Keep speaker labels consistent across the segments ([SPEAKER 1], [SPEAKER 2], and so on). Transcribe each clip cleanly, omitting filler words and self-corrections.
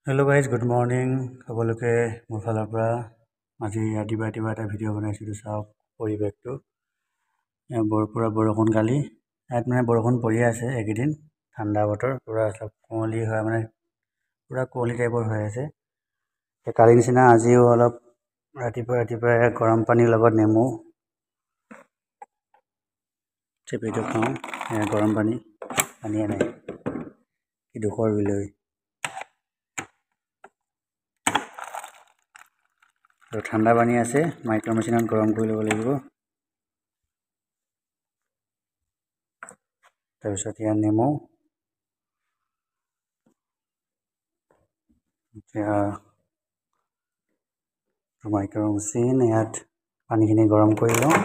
[SPEAKER 1] Hello' guys, good morning. সকলোকে মোৰ ফালৰ পৰা আজি ৰাতিপুৱা এটা ভিডিঅ' বনাইছিলোঁ। চাওক পৰিৱেশটো, পূৰা বৰষুণ কালি ইয়াত মানে বৰষুণ পৰিয়ে আছে এইকেইদিন। ঠাণ্ডা বতৰ, পূৰা চব কুঁৱলী হয়, মানে পূৰা কুঁৱলী টাইপৰ হৈ আছে। কালি নিচিনা আজিও অলপ ৰাতিপুৱাই গৰম পানীৰ লগত নেমু চেপিটো খাওঁ। গৰম পানীয়ে নাই, কি দুখৰ বিলৈ। আৰু ঠাণ্ডা পানী আছে, মাইক্ৰ' মেচিনত গৰম কৰি ল'ব লাগিব। তাৰপিছত ইয়াত নেমু, এতিয়া মাইক্ৰ' মেচিন, ইয়াত পানীখিনি গৰম কৰি লওঁ।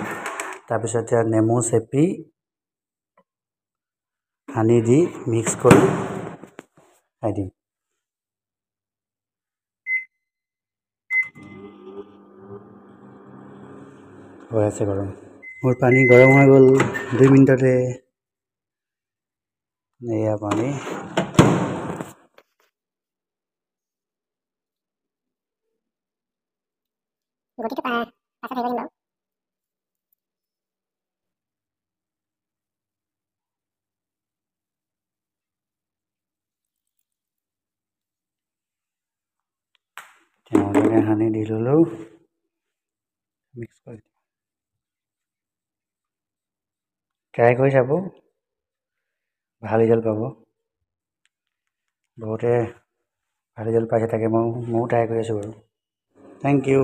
[SPEAKER 1] তাৰপিছত ইয়াত নেমু চেপি হানি দি মিক্স কৰি খাই দিম। হৈ আছে গৰম, মোৰ পানী গৰম হৈ গ'ল 2 মিনিটতে। এয়া পানী গতিকে পাছত হেৰি কৰিম বাৰু। তেওঁলোকে সানি দি ল'লোঁ, মিক্স কৰি ট্ৰাই কৰি চাব, ভাল ৰিজাল্ট পাব। বহুতে ভাল ৰিজাল্ট পাইছে, তাকে ময়ো ট্ৰাই কৰি আছোঁ বাৰু। Thank U.